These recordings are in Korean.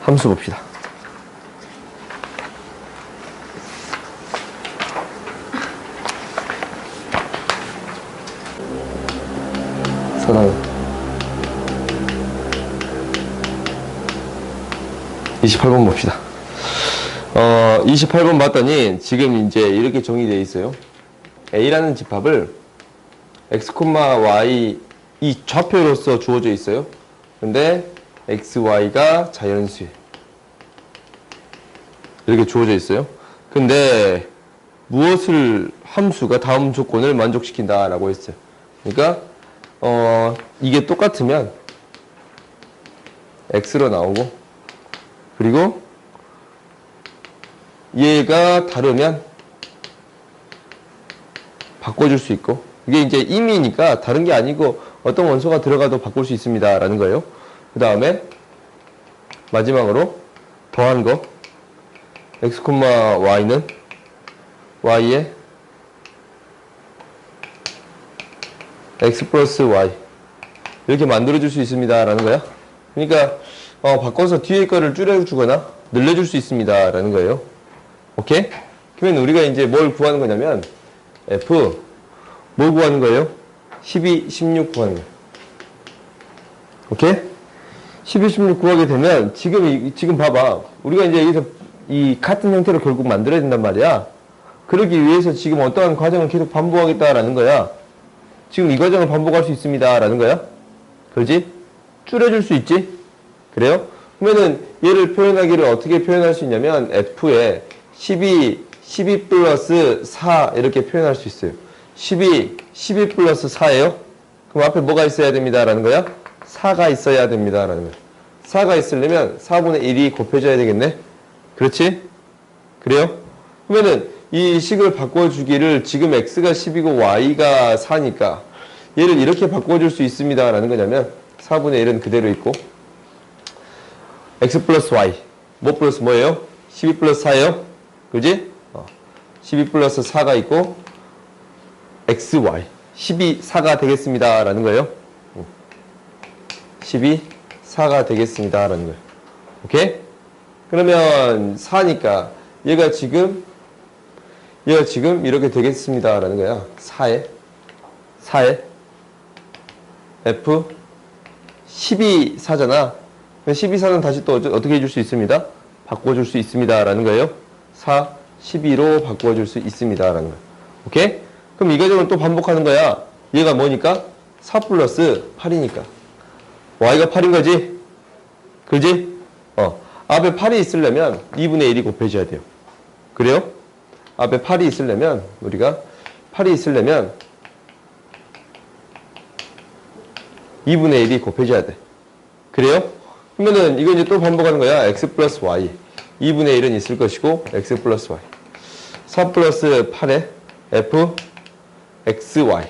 함수 봅시다. 사랑 28번 봅시다. 28번 봤더니 지금 이제 이렇게 정의되어 있어요. A라는 집합을 x, y 이 좌표로서 주어져 있어요. 근데 x, y가 자연수예요. 이렇게 주어져 있어요. 근데 무엇을 함수가 다음 조건을 만족시킨다 라고 했어요. 그러니까 이게 똑같으면 x로 나오고, 그리고 얘가 다르면 바꿔줄 수 있고, 이게 이제 임의니까 다른 게 아니고 어떤 원소가 들어가도 바꿀 수 있습니다 라는 거예요. 그 다음에 마지막으로 더한 거 x, y는 y에 x 플러스 y 이렇게 만들어줄 수 있습니다 라는 거야. 그러니까 바꿔서 뒤에 거를 줄여주거나 늘려줄 수 있습니다 라는 거예요. 오케이? 그러면 우리가 이제 뭘 구하는 거냐면 f 뭐 구하는 거예요? 12, 16 구하는 거예요. 오케이? 12, 16 구하게 되면 지금 봐봐. 우리가 이제 여기서 이 같은 형태로 결국 만들어야 된단 말이야. 그러기 위해서 지금 어떠한 과정을 계속 반복하겠다라는 거야. 지금 이 과정을 반복할 수 있습니다 라는 거야. 그렇지? 줄여줄 수 있지? 그래요? 그러면은 얘를 표현하기를 어떻게 표현할 수 있냐면 f에 12 플러스 4 이렇게 표현할 수 있어요. 12 플러스 4예요? 그럼 앞에 뭐가 있어야 됩니다 라는 거야? 4가 있어야 됩니다 라는 거야. 4가 있으려면 4분의 1이 곱해져야 되겠네? 그렇지? 그래요? 그러면은 이 식을 바꿔주기를 지금 x가 10이고 y가 4니까 얘를 이렇게 바꿔줄 수 있습니다 라는 거냐면 4분의 1은 그대로 있고, x 플러스 y 뭐 플러스 뭐예요? 12 플러스 4예요? 그지? 12 플러스 4가 있고 x, y 12, 4가 되겠습니다 라는 거예요. 12, 4가 되겠습니다 라는 거예요. 오케이? 그러면 4니까 얘가 지금 이렇게 되겠습니다 라는 거야. 4에 f 12, 4잖아. 12, 4는 다시 또 어떻게 해줄 수 있습니다? 바꿔줄 수 있습니다 라는 거예요. 4, 12로 바꿔줄 수 있습니다 라는 거예요. 오케이? 그럼 이 과정을 또 반복하는 거야. 얘가 뭐니까? 4 플러스 8이니까 y가 8인 거지? 그지? 앞에 8이 있으려면 2분의 1이 곱해져야 돼요. 그래요? 앞에 8이 있으려면 우리가 8이 있으려면 2분의 1이 곱해져야 돼. 그래요? 그러면은 이거 이제 또 반복하는 거야. x 플러스 y 2분의 1은 있을 것이고 x 플러스 y 4 플러스 8에 f x y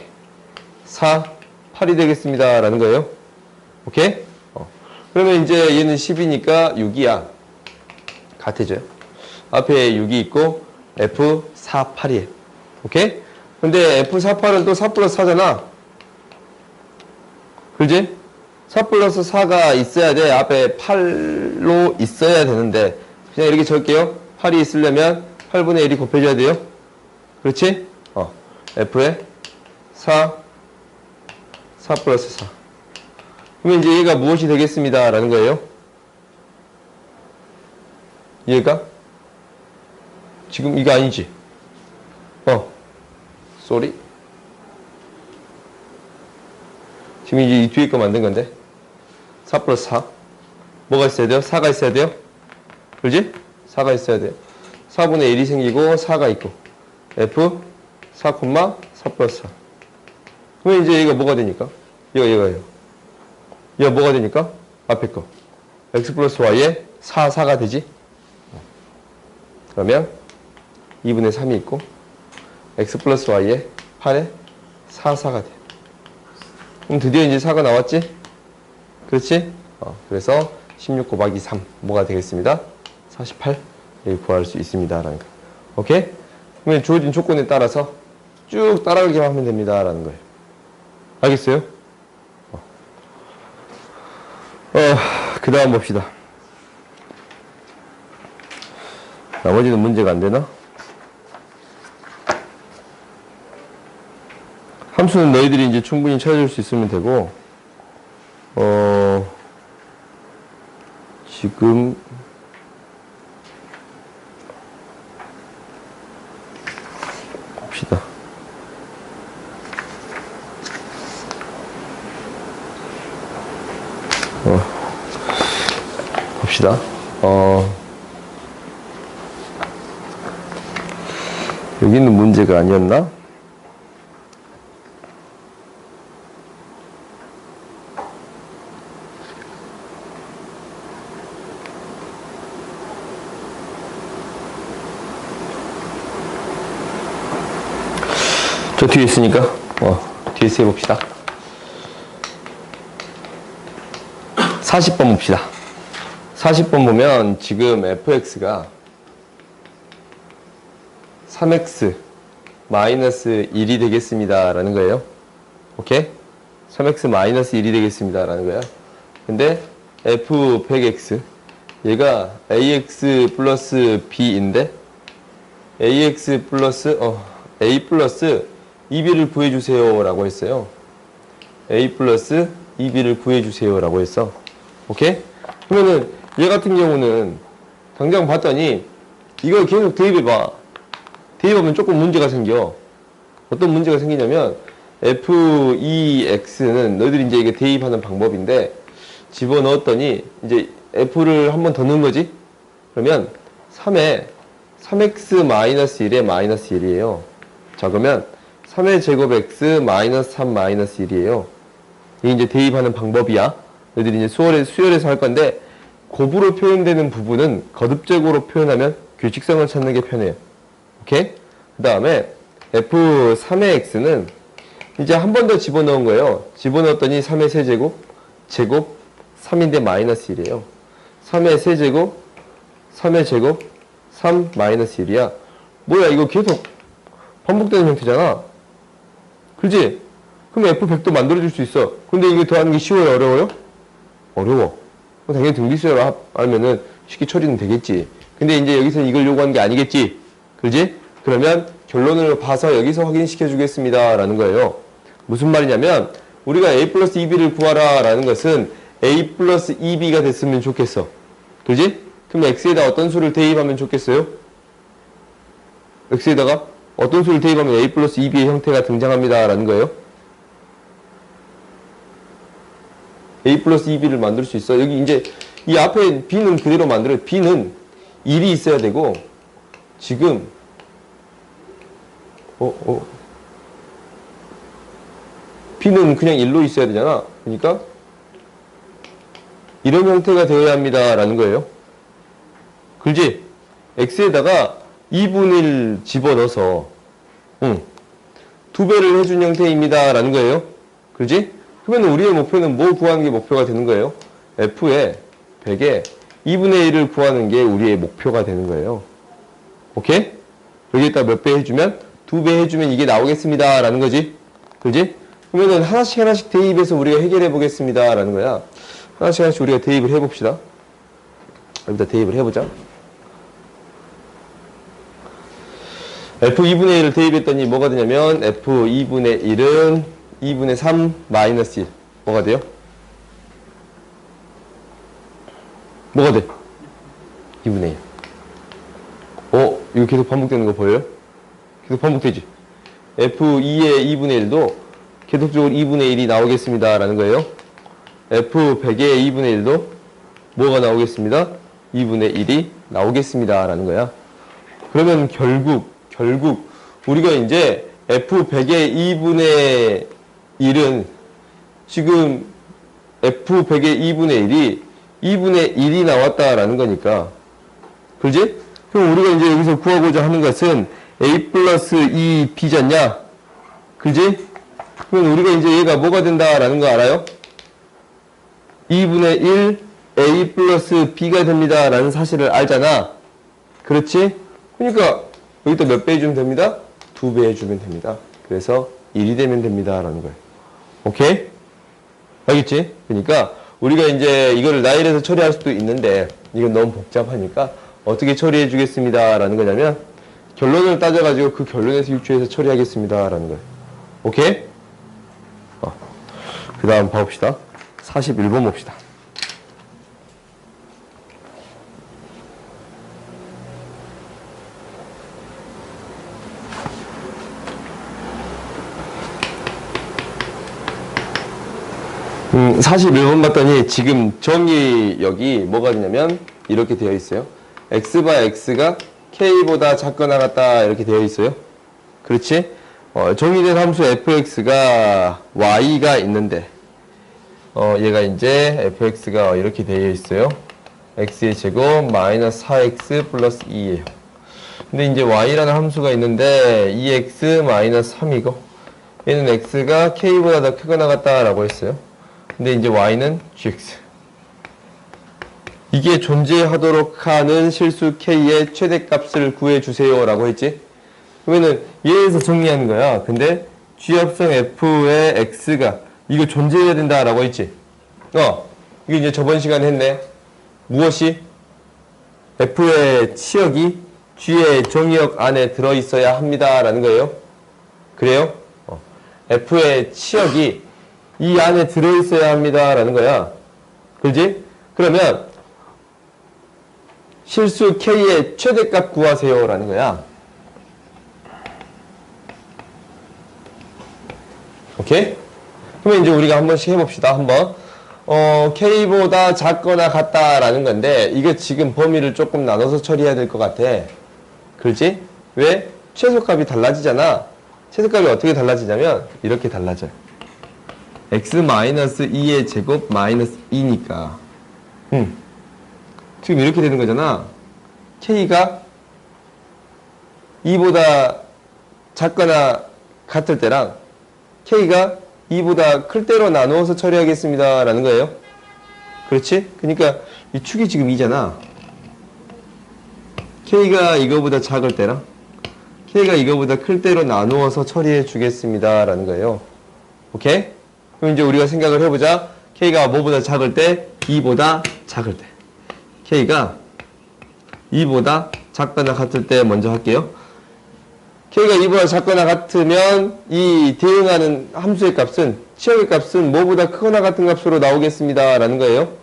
4 8이 되겠습니다 라는 거예요. 오케이? 그러면 이제 얘는 10이니까 6이야. 같아져요. 앞에 6이 있고 f 4 8이에요. 오케이? 근데 f 4 8은 또 4 플러스 4잖아. 그지? 4 플러스 4가 있어야 돼. 앞에 8로 있어야 되는데 그냥 이렇게 적을게요. 8이 있으려면 8분의 1이 곱해져야 돼요. 그렇지? f에 4 플러스 4. 그러면 이제 얘가 무엇이 되겠습니다 라는 거예요. 얘가 지금 이거 아니지? 쏘리. 지금 이제 이 뒤에 거 만든 건데 4 플러스 4 뭐가 있어야 돼요? 4가 있어야 돼요? 그렇지? 4가 있어야 돼요. 4분의 1이 생기고 4가 있고 f 4, 4 플러스 4. 그러면 이제 얘가 뭐가 되니까? 얘가 뭐가 되니까? 앞에 거 x 플러스 y에 4가 되지? 그러면 2분의 3이 있고 x 플러스 y에 8에 4가 돼. 그럼 드디어 이제 4가 나왔지? 그렇지? 그래서 16 곱하기 3 뭐가 되겠습니다? 48 여기 구할 수 있습니다 라는 거. 오케이? 그러면 주어진 조건에 따라서 쭉 따라가기만 하면 됩니다 라는 거예요. 알겠어요? 그 다음 봅시다. 나머지는 문제가 안 되나? 함수는 너희들이 이제 충분히 찾아줄 수 있으면 되고, 지금, 봅시다. 봅시다. 여기는 문제가 아니었나? 저 뒤에 있으니까 뒤에서 해봅시다. 40번 봅시다. 40번 보면 지금 fx가 3x 마이너스 1이 되겠습니다 라는 거예요. 오케이? 3x 마이너스 1이 되겠습니다 라는 거야. 근데 f100x 얘가 ax 플러스 b인데 ax 플러스 a 플러스 2b를 구해주세요 라고 했어요. a 플러스 2b를 구해주세요 라고 했어. 오케이? 그러면은 얘 같은 경우는 당장 봤더니 이걸 계속 대입해봐. 대입하면 조금 문제가 생겨. 어떤 문제가 생기냐면 f2x는 너희들이 이제 이게 대입하는 방법인데 집어넣었더니 이제 f를 한 번 더 넣은 거지? 그러면 3에 3x 마이너스 1에 마이너스 1이에요. 자, 그러면 3의 제곱 x 마이너스 3 마이너스 1이에요. 이게 이제 대입하는 방법이야. 너희들이 이제 수열에서 할 건데, 곱으로 표현되는 부분은 거듭적으로 표현하면 규칙성을 찾는 게 편해요. 오케이? 그 다음에 f3의 x는 이제 한 번 더 집어넣은 거예요. 집어넣었더니 3의 세제곱, 제곱 3인데 마이너스 1이에요. 3의 세제곱, 3의 제곱, 3 마이너스 1이야. 뭐야, 이거 계속 반복되는 형태잖아. 그렇지? 그럼 f100도 만들어줄 수 있어. 근데 이거 더하는 게 쉬워요, 어려워요? 어려워. 당연히 등비수열 알면은 쉽게 처리는 되겠지. 근데 이제 여기서 이걸 요구하는 게 아니겠지. 그렇지? 그러면 결론을 봐서 여기서 확인시켜 주겠습니다 라는 거예요. 무슨 말이냐면 우리가 a 플러스 2b를 구하라 라는 것은 a 플러스 2b가 됐으면 좋겠어. 그렇지? 그럼 x에다 어떤 수를 대입하면 좋겠어요? x에다가 어떤 수를 대입하면 a 플러스 2b의 형태가 등장합니다 라는 거예요. a 플러스 2b를 만들 수 있어. 여기 이제 이 앞에 b는 그대로 만들어요. b는 1이 있어야 되고 지금 b는 그냥 1로 있어야 되잖아. 그러니까 이런 형태가 되어야 합니다 라는 거예요. 그렇지? x에다가 2분의 1 집어넣어서 2배를 해준 형태입니다 라는 거예요. 그렇지? 그러면 우리의 목표는 뭐 구하는 게 목표가 되는 거예요? f에 100에 2분의 1을 구하는 게 우리의 목표가 되는 거예요. 오케이? 여기에다 몇 배 해주면? 2배 해주면 이게 나오겠습니다 라는 거지. 그지? 그러면은 하나씩 대입해서 우리가 해결해 보겠습니다 라는 거야. 하나씩 우리가 대입을 해봅시다. 여기다 대입을 해보자. f2분의 1을 대입했더니 뭐가 되냐면 f2분의 1은 2분의 3 마이너스 1 뭐가 돼요? 뭐가 돼? 2분의 1. 이거 계속 반복되는 거 보여요? 계속 반복되지? f2의 2분의 1도 계속적으로 2분의 1이 나오겠습니다 라는 거예요. f100의 2분의 1도 뭐가 나오겠습니다? 2분의 1이 나오겠습니다 라는 거야. 그러면 결국 우리가 이제 f100의 2분의 1은 지금 f100의 2분의 1이 2분의 1이 나왔다라는 거니까. 그렇지? 그럼 우리가 이제 여기서 구하고자 하는 것은 a 플러스 2b잖냐? 그렇지? 그럼 우리가 이제 얘가 뭐가 된다라는 거 알아요? 2분의 1 a 플러스 b가 됩니다 라는 사실을 알잖아. 그렇지? 그러니까 여기다 몇 배 해주면 됩니다? 2배 해주면 됩니다. 그래서 1이 되면 됩니다 라는 거예요. 오케이? 알겠지? 그러니까 우리가 이제 이거를 나열해서 처리할 수도 있는데 이건 너무 복잡하니까 어떻게 처리해 주겠습니다 라는 거냐면 결론을 따져가지고 그 결론에서 유추해서 처리하겠습니다 라는 거예요. 오케이? 그 다음 봐봅시다. 41번 봅시다. 음, 41번 봤더니 지금 정의역이 뭐가 되냐면 이렇게 되어 있어요. x바 x가 k보다 작거나 같다 이렇게 되어 있어요. 그렇지? 정의된 함수 fx가 y가 있는데 얘가 이제 fx가 이렇게 되어 있어요. x의 제곱 마이너스 4x 플러스 2예요. 근데 이제 y라는 함수가 있는데 2x 마이너스 3이고 얘는 x가 k보다 더 크거나 같다라고 했어요. 근데 이제 y는 gx. 이게 존재하도록 하는 실수 k의 최대값을 구해주세요 라고 했지. 그러면은 얘에서 정리하는 거야. 근데 g합성 f의 x가 이거 존재해야 된다 라고 했지. 이게 이제 저번 시간에 했네. 무엇이? f의 치역이 g의 정의역 안에 들어있어야 합니다 라는 거예요. 그래요? f의 치역이 이 안에 들어있어야 합니다 라는 거야. 그렇지? 그러면 실수 k의 최대값 구하세요 라는 거야. 오케이? 그러면 이제 우리가 한 번씩 해봅시다. 한번 k보다 작거나 같다라는 건데 이거 지금 범위를 조금 나눠서 처리해야 될 것 같아. 그렇지? 왜? 최소값이 달라지잖아. 최소값이 어떻게 달라지냐면 이렇게 달라져요. x-2의 제곱 마이너스 2니까 지금 이렇게 되는 거잖아. k가 2보다 작거나 같을 때랑 k가 2보다 클 때로 나누어서 처리하겠습니다 라는 거예요. 그렇지? 그러니까 이 축이 지금 2잖아. k가 이거보다 작을 때랑 k가 이거보다 클 때로 나누어서 처리해 주겠습니다 라는 거예요. 오케이? 그럼 이제 우리가 생각을 해보자. k가 뭐보다 작을 때? 2보다 작을 때. k가 2보다 작거나 같을 때 먼저 할게요. k가 2보다 작거나 같으면 이 대응하는 함수의 값은 치역의 값은 뭐보다 크거나 같은 값으로 나오겠습니다 라는 거예요.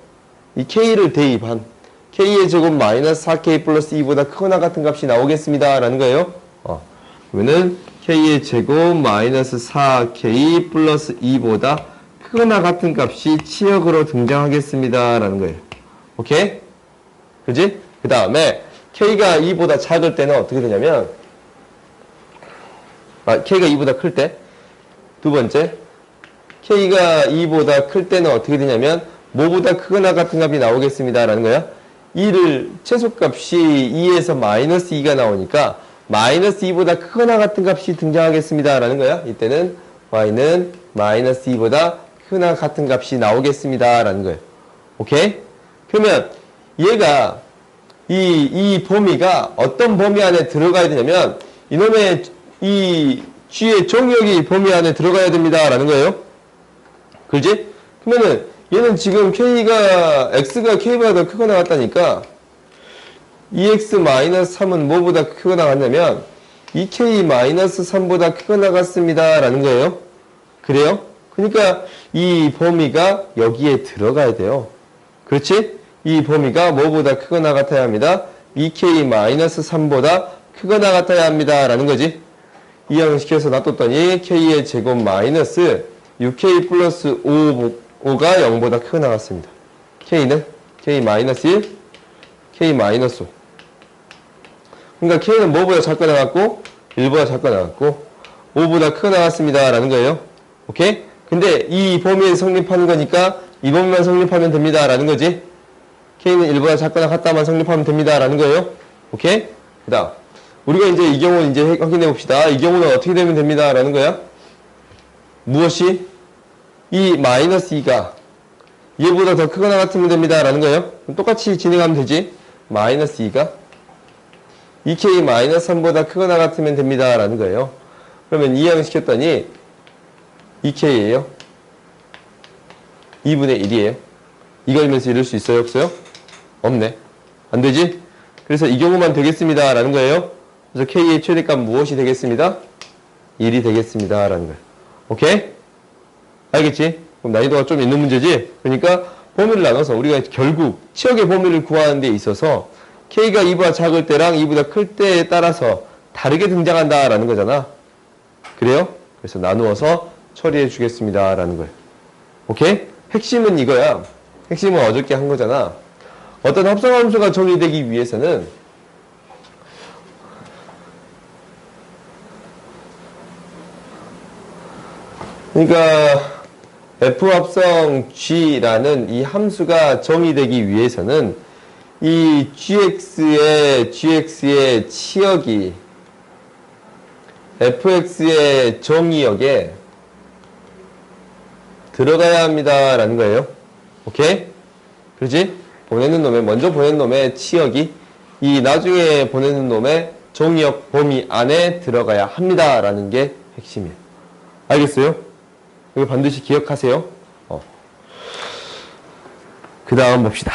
이 k를 대입한 k의 제곱 마이너스 4k 플러스 2보다 크거나 같은 값이 나오겠습니다 라는 거예요. 그러면은 k의 제곱 마이너스 4k 플러스 2보다 크거나 같은 값이 치역으로 등장하겠습니다 라는 거예요. 오케이? 그지? 그 다음에 k가 2보다 작을 때는 어떻게 되냐면 k가 2보다 클 때 두 번째 k가 2보다 클 때는 어떻게 되냐면 뭐보다 크거나 같은 값이 나오겠습니다 라는 거야. 2를 최소값이 2에서 마이너스 2가 나오니까 마이너스 2보다 크거나 같은 값이 등장하겠습니다 라는 거야. 이때는 y는 마이너스 2보다 크거나 같은 값이 나오겠습니다 라는 거예요. 오케이? 그러면 얘가 이 범위가 어떤 범위 안에 들어가야 되냐면 이놈의 이 g의 정의역이 범위 안에 들어가야 됩니다 라는 거예요. 그렇지? 그러면은 얘는 지금 x가 k보다 더 크거나 같다니까 2x-3은 뭐보다 크거나 같냐면 2k-3보다 크거나 같습니다 라는 거예요. 그래요? 그러니까 이 범위가 여기에 들어가야 돼요. 그렇지? 이 범위가 뭐보다 크거나 같아야 합니다. 2k-3보다 크거나 같아야 합니다 라는 거지. 이항시켜서 놔뒀더니 k의 제곱 마이너스 6k 플러스 5가 0보다 크거나 같습니다. k는 k-1, k-5. 그러니까 k는 뭐보다 작거나 같고 1보다 작거나 같고 5보다 크거나 같습니다 라는 거예요. 오케이? 근데 이 범위에 성립하는 거니까 이 범위만 성립하면 됩니다 라는 거지. k는 1보다 작거나 같다만 성립하면 됩니다 라는 거예요. 오케이? 그 다음 우리가 이제 이 경우 이제 확인해 봅시다. 이 경우는 어떻게 되면 됩니다 라는 거야. 무엇이? 이 마이너스 2가 얘보다 더 크거나 같으면 됩니다 라는 거예요. 똑같이 진행하면 되지. 마이너스 2가 2k-3보다 크거나 같으면 됩니다 라는 거예요. 그러면 이항시켰더니 2k예요. 2분의 1이에요. 이거 알면서 이럴 수 있어요? 없어요? 없네. 안 되지? 그래서 이 경우만 되겠습니다. 라는 거예요. 그래서 K의 최대값 무엇이 되겠습니다? 1이 되겠습니다. 라는 거예요. 오케이? 알겠지? 그럼 난이도가 좀 있는 문제지? 그러니까 범위를 나눠서 우리가 결국 치역의 범위를 구하는 데 있어서 K가 2보다 작을 때랑 2보다 클 때에 따라서 다르게 등장한다. 라는 거잖아. 그래요? 그래서 나누어서 처리해 주겠습니다. 라는 거예요. 오케이? 핵심은 이거야. 핵심은 어저께 한 거잖아. 어떤 합성함수가 정의되기 위해서는 그러니까 F합성 G라는 이 함수가 정의되기 위해서는 이 GX의 치역이 FX의 정의역에 들어가야 합니다. 라는 거예요. 오케이? 그렇지? 먼저 보내는 놈의 치역이 이 나중에 보내는 놈의 정의역 범위 안에 들어가야 합니다. 라는 게 핵심이에요. 알겠어요? 이거 반드시 기억하세요. 그 다음 봅시다.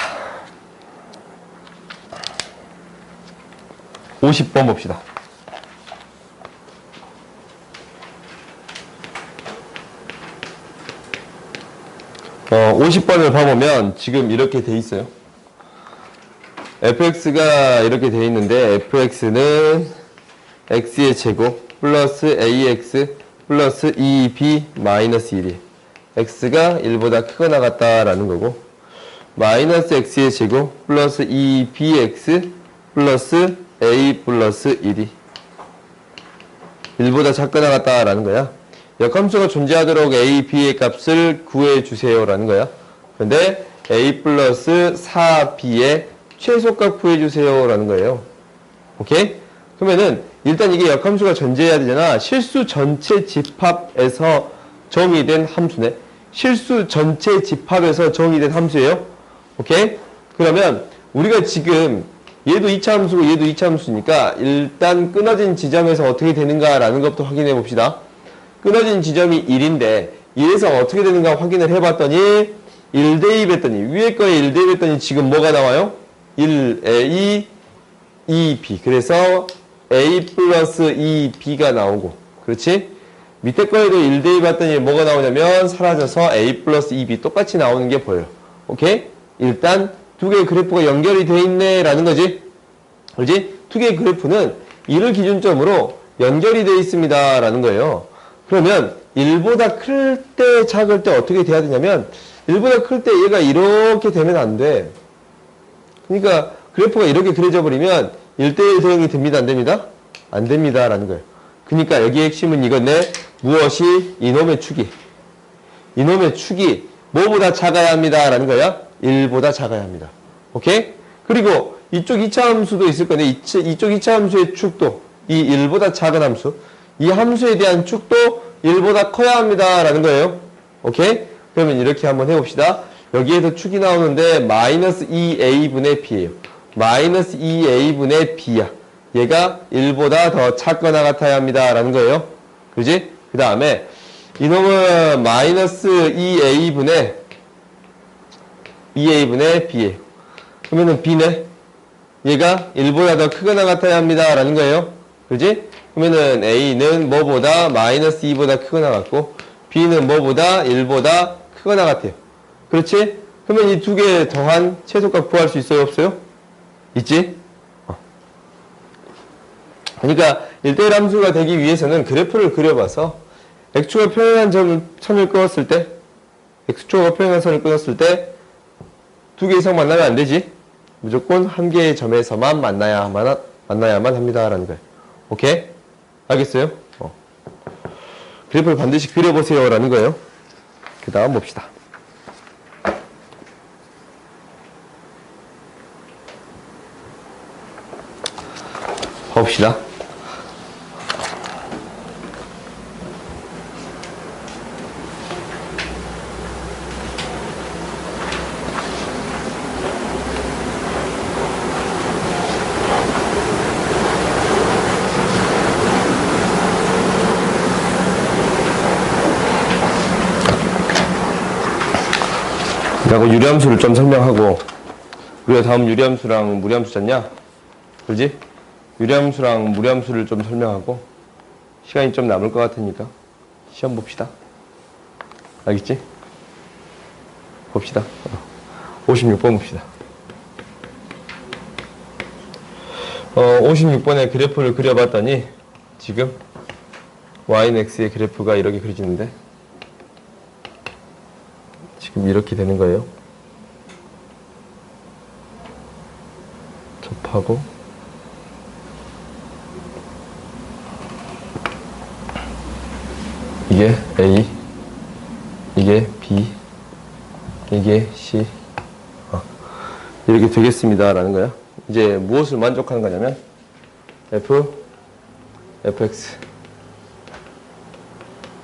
50번 봅시다. 50번을 봐보면 지금 이렇게 돼 있어요. fx가 이렇게 돼 있는데 fx는 x의 제곱 플러스 ax 플러스 2b 마이너스 1이 x가 1보다 크거나 같다라는 거고 마이너스 x의 제곱 플러스 2bx 플러스 a 플러스 1이 1보다 작거나 같다라는 거야. 역함수가 존재하도록 a, b의 값을 구해주세요 라는 거야. 근데 a 플러스 4b의 최소값 구해주세요 라는 거예요. 오케이? 그러면은 일단 이게 역함수가 존재해야 되잖아. 실수 전체 집합에서 정의된 함수네. 실수 전체 집합에서 정의된 함수예요. 오케이? 그러면 우리가 지금 얘도 2차 함수고 얘도 2차 함수니까 일단 끊어진 지점에서 어떻게 되는가 라는 것부터 확인해 봅시다. 끊어진 지점이 1인데 1에서 어떻게 되는가 확인을 해봤더니 1대입 했더니 위에 거에 1대입 했더니 지금 뭐가 나와요? 1a 2b 그래서 a 플러스 2b가 나오고 그렇지? 밑에 거에도 1대입 했더니 뭐가 나오냐면 사라져서 a 플러스 2b 똑같이 나오는 게 보여요. 오케이? 일단 두 개의 그래프가 연결이 돼 있네 라는 거지. 그렇지? 두 개의 그래프는 1을 기준점으로 연결이 돼 있습니다 라는 거예요. 그러면 1보다 클 때 작을 때 어떻게 돼야 되냐면 1보다 클 때 얘가 이렇게 되면 안 돼. 그러니까 그래프가 이렇게 그려져 버리면 1대1 대응이 됩니다 안 됩니다? 안 됩니다 라는 거예요. 그러니까 여기의 핵심은 이건데 무엇이 이놈의 축이 뭐보다 작아야 합니다 라는 거야. 1보다 작아야 합니다. 오케이? 그리고 이쪽 2차 함수도 있을 건데 이쪽 2차 함수의 축도 이 1보다 작은 함수 이 함수에 대한 축도 1보다 커야 합니다 라는 거예요. 오케이? 그러면 이렇게 한번 해봅시다. 여기에서 축이 나오는데 마이너스 2a분의 b예요. 마이너스 2a분의 b야. 얘가 1보다 더 작거나 같아야 합니다 라는 거예요. 그지? 그 다음에 이놈은 마이너스 2a분의 b예요. 그러면은 b네. 얘가 1보다 더 크거나 같아야 합니다 라는 거예요. 그지? 그러면은 a는 뭐보다 마이너스 2보다 크거나 같고 b는 뭐보다 1보다 크거나 같아요. 그렇지? 그러면 이 두 개 더한 최소값 구할 수 있어요? 없어요? 있지? 그러니까 1대1 함수가 되기 위해서는 그래프를 그려봐서 x축을 표현한 선을 끊었을 때 x축을 표현한 선을 끊었을 때 두 개 이상 만나면 안 되지? 무조건 한 개의 점에서만 만나야만 합니다 라는 거예요. 오케이? 알겠어요? 그래프를 반드시 그려보세요 라는 거예요. 그 다음 봅시다. 봅시다. 그리고 유리함수를 좀 설명하고 우리가 다음 유리함수랑 무리함수 짰냐? 그지? 유리함수랑 무리함수를 좀 설명하고 시간이 좀 남을 것 같으니까 시험 봅시다. 알겠지? 봅시다. 56번 봅시다. 56번에 그래프를 그려봤더니 지금 y는 x의 그래프가 이렇게 그려지는데 지금 이렇게 되는 거예요. 접하고 이게 A, 이게 B, 이게 C 이렇게 되겠습니다 라는 거야. 이제 무엇을 만족하는 거냐면 fx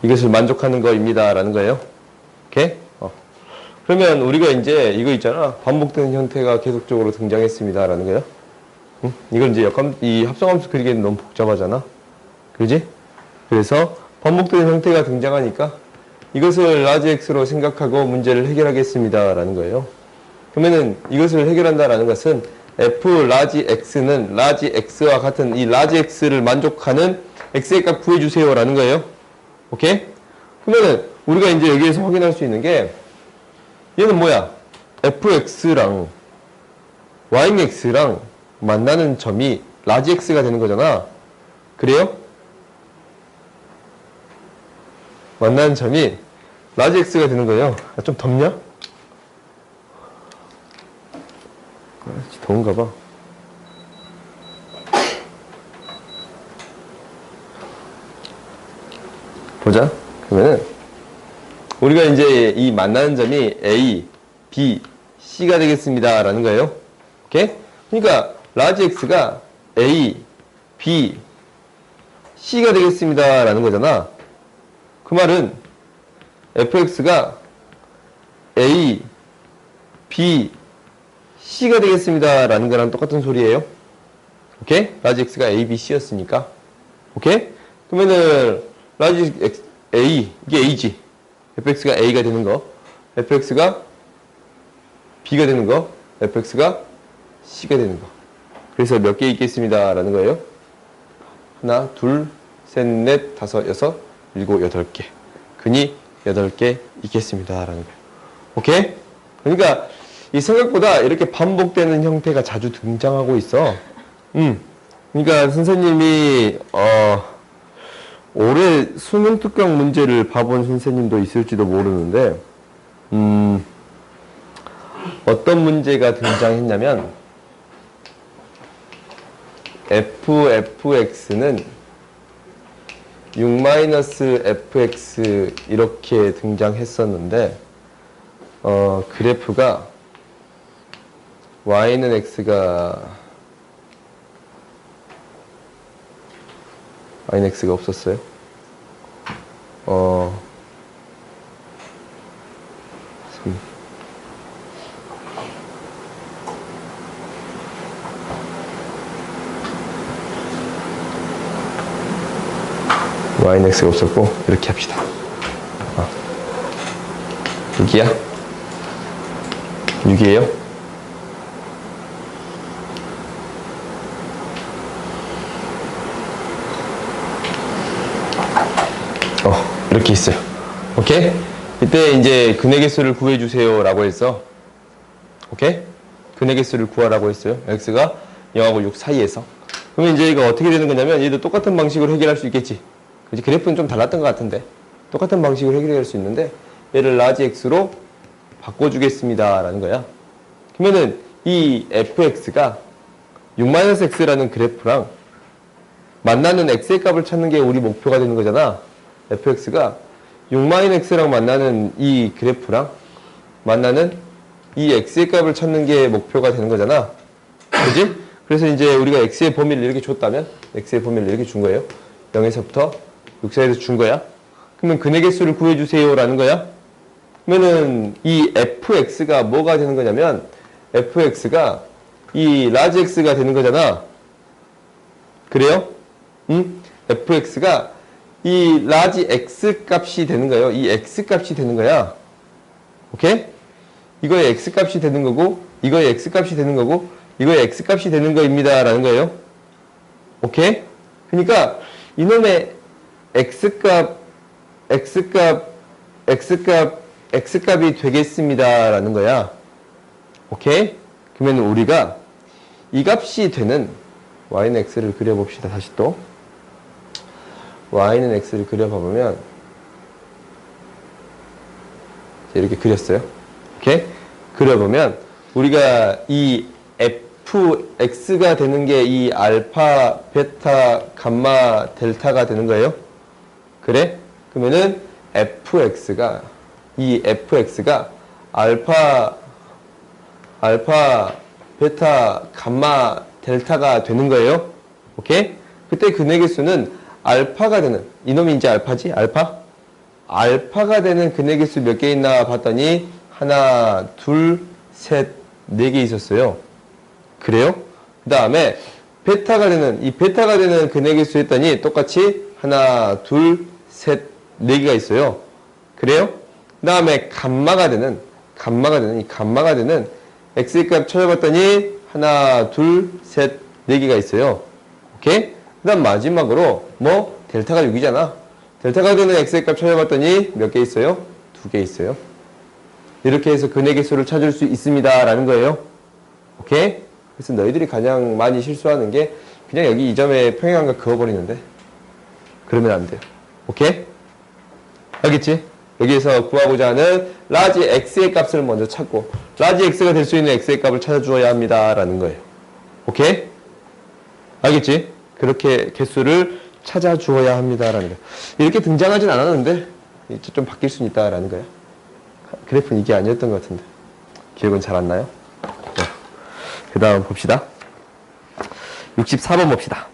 이것을 만족하는 거입니다 라는 거예요. 오케이? 그러면 우리가 이제 이거 있잖아. 반복되는 형태가 계속적으로 등장했습니다 라는 거예요. 응? 이건 이제 이 합성함수 그리기에는 너무 복잡하잖아. 그지? 그래서 반복되는 형태가 등장하니까 이것을 라지 x로 생각하고 문제를 해결하겠습니다 라는 거예요. 그러면은 이것을 해결한다라는 것은 f 라지 x는 라지 x와 같은 이 라지 x를 만족하는 x의 값 구해주세요 라는 거예요. 오케이? 그러면은 우리가 이제 여기에서 확인할 수 있는 게 얘는 뭐야? fx랑 yx랑 만나는 점이 라지 x가 되는 거잖아. 그래요? 만나는 점이 라지 x가 되는 거예요. 좀 덥냐? 더운가 봐. 보자. 그러면은 우리가 이제 이 만나는 점이 A, B, C가 되겠습니다 라는 거예요. 오케이? 그러니까 라지 x가 A, B, C가 되겠습니다 라는 거잖아. 그 말은 fx가 A, B, C가 되겠습니다 라는 거랑 똑같은 소리예요. 오케이? 라지 x가 A, B, C였으니까. 오케이? 그러면은 라지 x, A, 이게 A지. fx가 A가 되는 거, fx가 B가 되는 거, fx가 C가 되는 거. 그래서 몇 개 있겠습니다 라는 거예요. 하나, 둘, 셋, 넷, 다섯, 여섯, 일곱, 여덟 개. 근이 8개 있겠습니다 라는 거예요. 오케이? 그러니까 이 생각보다 이렇게 반복되는 형태가 자주 등장하고 있어. 그러니까 선생님이 올해 수능 특강 문제를 봐본 선생님도 있을지도 모르는데 어떤 문제가 등장했냐면 fx는 6-fx 이렇게 등장했었는데 그래프가 y는 x가 없었어요. y는 x가 없었고 이렇게 합시다. 6이야? 6이에요? 이렇게 있어요. 오케이? 이때 이제 근의 개수를 구해주세요 라고 했어. 오케이? 근의 개수를 구하라고 했어요. x가 0하고 6 사이에서. 그러면 이제 이거 어떻게 되는 거냐면 얘도 똑같은 방식으로 해결할 수 있겠지. 그치? 그래프는 좀 달랐던 것 같은데 똑같은 방식으로 해결할 수 있는데 얘를 라지 x로 바꿔주겠습니다 라는 거야. 그러면은 이 fx가 6-x라는 그래프랑 만나는 x의 값을 찾는 게 우리 목표가 되는 거잖아. fx가 6-x랑 만나는 이 그래프랑 만나는 이 x의 값을 찾는 게 목표가 되는 거잖아. 그지? 그래서 이제 우리가 x의 범위를 이렇게 줬다면 x의 범위를 이렇게 준 거예요. 0에서부터 6 사이에서 준 거야. 그러면 근의 개수를 구해주세요 라는 거야. 그러면은 이 fx가 뭐가 되는 거냐면 fx가 이 라지 x가 되는 거잖아. 그래요? 응? fx가 이 라지 x 값이 되는 거예요. 이 x 값이 되는 거야. 오케이? 이거의 x 값이 되는 거고 이거의 x 값이 되는 거고 이거의 x값이 되는 거입니다. 라는 거예요. 오케이? 그러니까 이놈의 x값이 되겠습니다. 라는 거야. 오케이? 그러면 우리가 이 값이 되는 y는 x를 그려봅시다. 다시 또 y는 x를 그려봐보면 이렇게 그렸어요. 오케이? 그려보면 우리가 이 fx가 되는 게 이 알파, 베타, 감마, 델타가 되는 거예요. 그래? 그러면은 이 fx가 알파, 베타, 감마, 델타가 되는 거예요. 오케이? 그때 근의 개수는 알파가 되는, 이놈이 이제 알파지? 알파가 되는 근의 개수 몇 개 있나 봤더니 하나, 둘, 셋, 네 개 있었어요. 그래요? 그 다음에 베타가 되는 근의 개수 했더니 똑같이 하나, 둘, 셋, 네 개가 있어요. 그래요? 그 다음에 감마가 되는 x의 값 찾아봤더니 하나, 둘, 셋, 네 개가 있어요. 오케이? 그 다음 마지막으로 델타가 6이잖아. 델타가 되는 x의 값 찾아봤더니 몇 개 있어요? 2개 있어요. 이렇게 해서 근의 개수를 찾을 수 있습니다. 라는 거예요. 오케이? 그래서 너희들이 가장 많이 실수하는 게 그냥 여기 이 점에 평행한걸 그어버리는데 그러면 안 돼요. 오케이? 알겠지? 여기에서 구하고자 하는 라지 x의 값을 먼저 찾고 라지 x가 될 수 있는 x의 값을 찾아주어야 합니다. 라는 거예요. 오케이? 알겠지? 그렇게 개수를 찾아주어야 합니다. 라는 거예요. 이렇게 등장하진 않았는데 이제 좀 바뀔 수 있다라는 거예요. 그래프는 이게 아니었던 것 같은데 기억은 잘 안 나요? 네. 그 다음 봅시다. 64번 봅시다.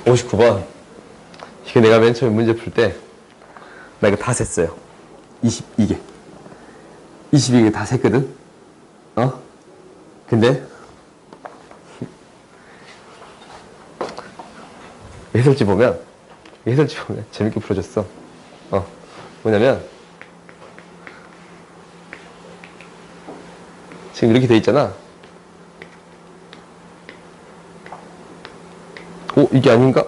59번. 이게 내가 맨 처음에 문제 풀 때, 나 이거 다 셌어요. 22개 다 셌거든? 근데, 해설지 보면 재밌게 풀어줬어. 뭐냐면, 지금 이렇게 돼 있잖아. 이게 아닌가?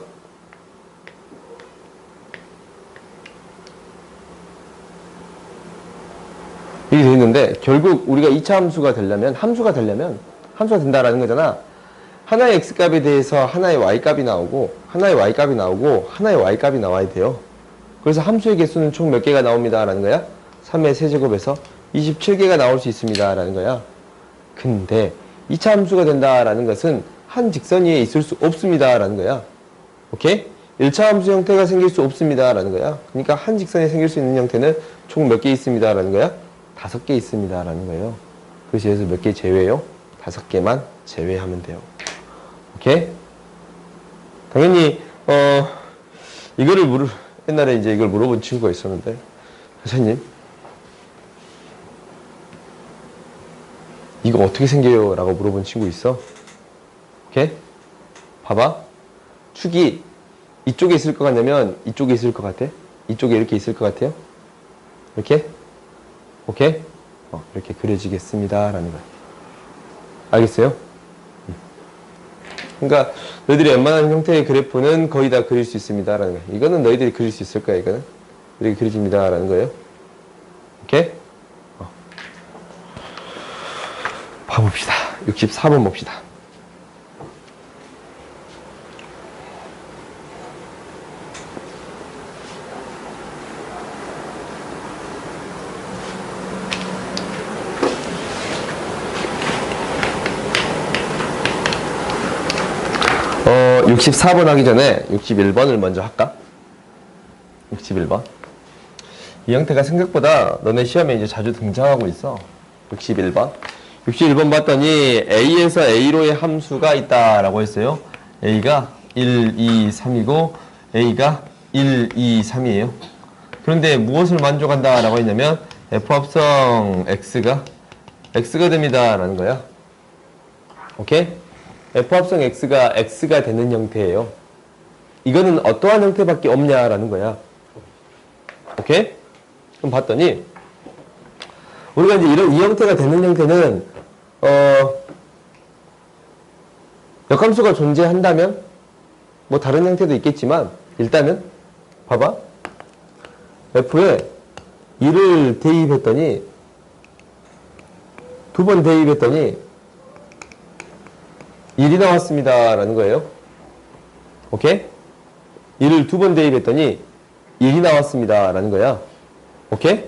이게 돼 있는데 결국 우리가 2차 함수가 된다라는 거잖아. 하나의 x값에 대해서 하나의 y값이 나오고 하나의 y값이 나와야 돼요. 그래서 함수의 개수는 총 몇 개가 나옵니다 라는 거야? 3의 세제곱에서 27개가 나올 수 있습니다 라는 거야. 근데 2차 함수가 된다라는 것은 한 직선 위에 있을 수 없습니다 라는 거야. 오케이? 1차 함수 형태가 생길 수 없습니다 라는 거야. 그러니까 한 직선에 생길 수 있는 형태는 총 몇 개 있습니다 라는 거야? 5개 있습니다 라는 거예요. 그래서 여기서 몇 개 제외요? 5개만 제외하면 돼요. 오케이? 당연히 옛날에 이제 이걸 물어본 친구가 있었는데, 선생님 이거 어떻게 생겨요? 라고 물어본 친구 있어. 오케이? 봐봐. 축이 이쪽에 있을 것 같냐면 이쪽에 있을 것 같아? 이쪽에 이렇게 있을 것 같아요? 이렇게? 오케이? 이렇게 그려지겠습니다 라는 거야. 알겠어요? 그러니까 너희들이 웬만한 형태의 그래프는 거의 다 그릴 수 있습니다 라는 거야. 이거는 너희들이 그릴 수 있을 거야. 이거는 이렇게 그려집니다 라는 거예요. 오케이? 봐봅시다. 64번 봅시다. 어, 64번 하기 전에 61번을 먼저 할까? 61번. 이 형태가 생각보다 너네 시험에 이제 자주 등장하고 있어. 61번. 61번 봤더니 A에서 A로의 함수가 있다라고 했어요. A가 1, 2, 3이고 A가 1, 2, 3이에요. 그런데 무엇을 만족한다라고 했냐면 F합성 X가 됩니다 라는 거야. 오케이? F합성 X가 되는 형태예요. 이거는 어떠한 형태밖에 없냐라는 거야. 오케이? 그럼 봤더니 우리가 이제 이런 이 형태가 되는 형태는 역함수가 존재한다면 뭐 다른 형태도 있겠지만 일단은 봐봐. F에 2를 대입했더니 두 번 대입했더니 1이 나왔습니다 라는 거예요. 오케이? 1을 두 번 대입했더니 1이 나왔습니다 라는 거야. 오케이?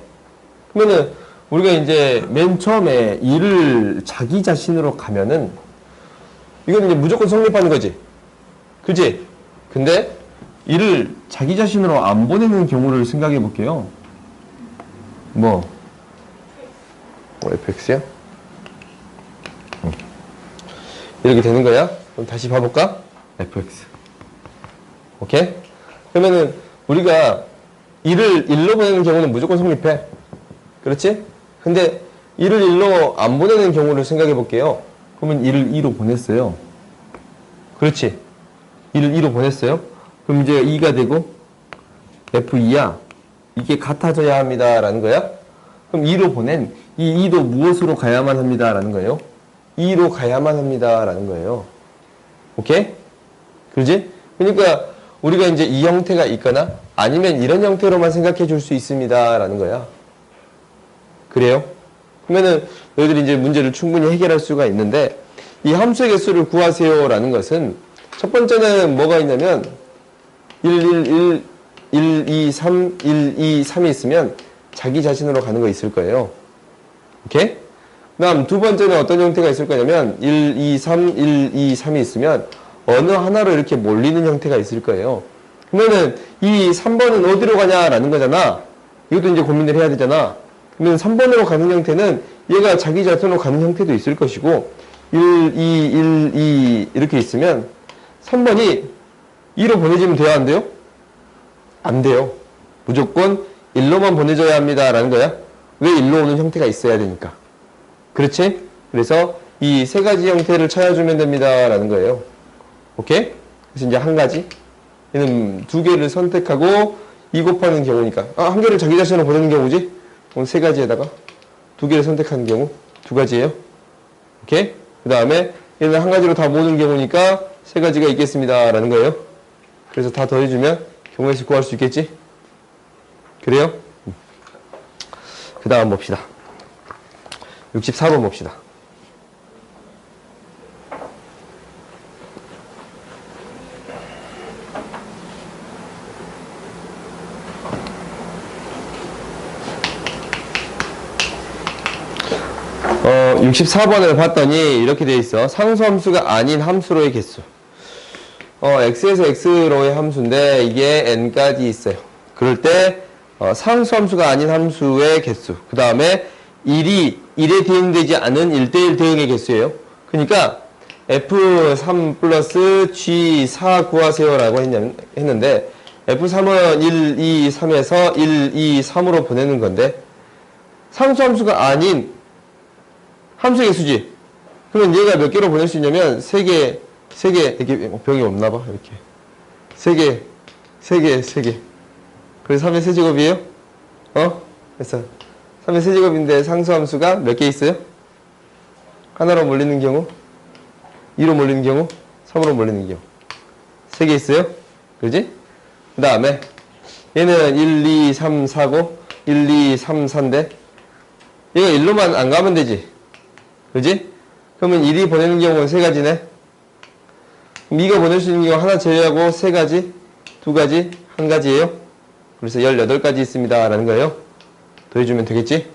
그러면은 우리가 이제 맨 처음에 1을 자기 자신으로 가면은 이건 이제 무조건 성립하는 거지. 그지? 근데 1을 자기 자신으로 안 보내는 경우를 생각해 볼게요. fx야? 이렇게 되는 거야. 그럼 다시 봐볼까? fx. 오케이? 그러면은 우리가 1을 1로 보내는 경우는 무조건 성립해. 그렇지? 근데 1을 1로 안 보내는 경우를 생각해 볼게요. 그러면 1을 2로 보냈어요. 그렇지? 1을 2로 보냈어요. 그럼 이제 2가 되고 f2야. 이게 같아져야 합니다. 라는 거야. 그럼 2로 보낸 이 2도 무엇으로 가야만 합니다. 라는 거예요. 2로 가야만 합니다. 라는 거예요. 오케이? 그러지? 그러니까 우리가 이제 이 형태가 있거나 아니면 이런 형태로만 생각해 줄 수 있습니다. 라는 거야. 그래요? 그러면은 너희들이 이제 문제를 충분히 해결할 수가 있는데 이 함수의 개수를 구하세요. 라는 것은 첫 번째는 뭐가 있냐면 1, 1, 1, 2, 3, 1, 2, 3이 있으면 자기 자신으로 가는 거 있을 거예요. 오케이? 그 다음 두 번째는 어떤 형태가 있을 거냐면 1, 2, 3, 1, 2, 3이 있으면 어느 하나로 이렇게 몰리는 형태가 있을 거예요. 그러면은 이 3번은 어디로 가냐라는 거잖아. 이것도 이제 고민을 해야 되잖아. 그러면 3번으로 가는 형태는 얘가 자기 자신으로 가는 형태도 있을 것이고 1, 2, 1, 2 이렇게 있으면 3번이 2로 보내지면 돼야 안 돼요? 안 돼요. 무조건 1로만 보내줘야 합니다. 라는 거야. 왜 1로 오는 형태가 있어야 되니까. 그렇지? 그래서 이 세 가지 형태를 찾아주면 됩니다. 라는 거예요. 오케이? 그래서 이제 한 가지. 얘는 두 개를 선택하고 2 곱하는 경우니까. 한 개를 자기 자신으로 보내는 경우지? 그럼 세 가지에다가 두 개를 선택하는 경우. 두 가지예요. 오케이? 그 다음에 얘는 한 가지로 다 모으는 경우니까 세 가지가 있겠습니다. 라는 거예요. 그래서 다 더해주면 경우의 수 구할 수 있겠지? 그래요? 그 다음 봅시다. 64번 봅시다. 64번을 봤더니 이렇게 돼 있어. 상수함수가 아닌 함수로의 개수. x에서 x로의 함수인데 이게 n까지 있어요. 그럴 때 상수함수가 아닌 함수의 개수. 그 다음에 1에 대응되지 않은 1대1 대응의 개수예요. 그러니까 f3 플러스 g4 구하세요 라고 했는데 f3은 1, 2, 3에서 1, 2, 3으로 보내는 건데 상수함수가 아닌 함수의 개수지. 그러면 얘가 몇 개로 보낼 수 있냐면 3개, 이렇게 병이 없나 봐. 이렇게 3개. 그래서 3의 세제곱이에요? 그래서 3의 세제곱인데 상수함수가 몇 개 있어요? 하나로 몰리는 경우, 2로 몰리는 경우, 3으로 몰리는 경우. 3개 있어요? 그지? 그 다음에 얘는 1, 2, 3, 4고 1, 2, 3, 4인데 얘가 1로만 안 가면 되지. 그지? 그러면 1이 보내는 경우는 3가지네. 2가 보낼 수 있는 경우 하나 제외하고 3가지, 2가지, 1가지예요. 그래서 18가지 있습니다. 라는 거예요. 더해주면 되겠지?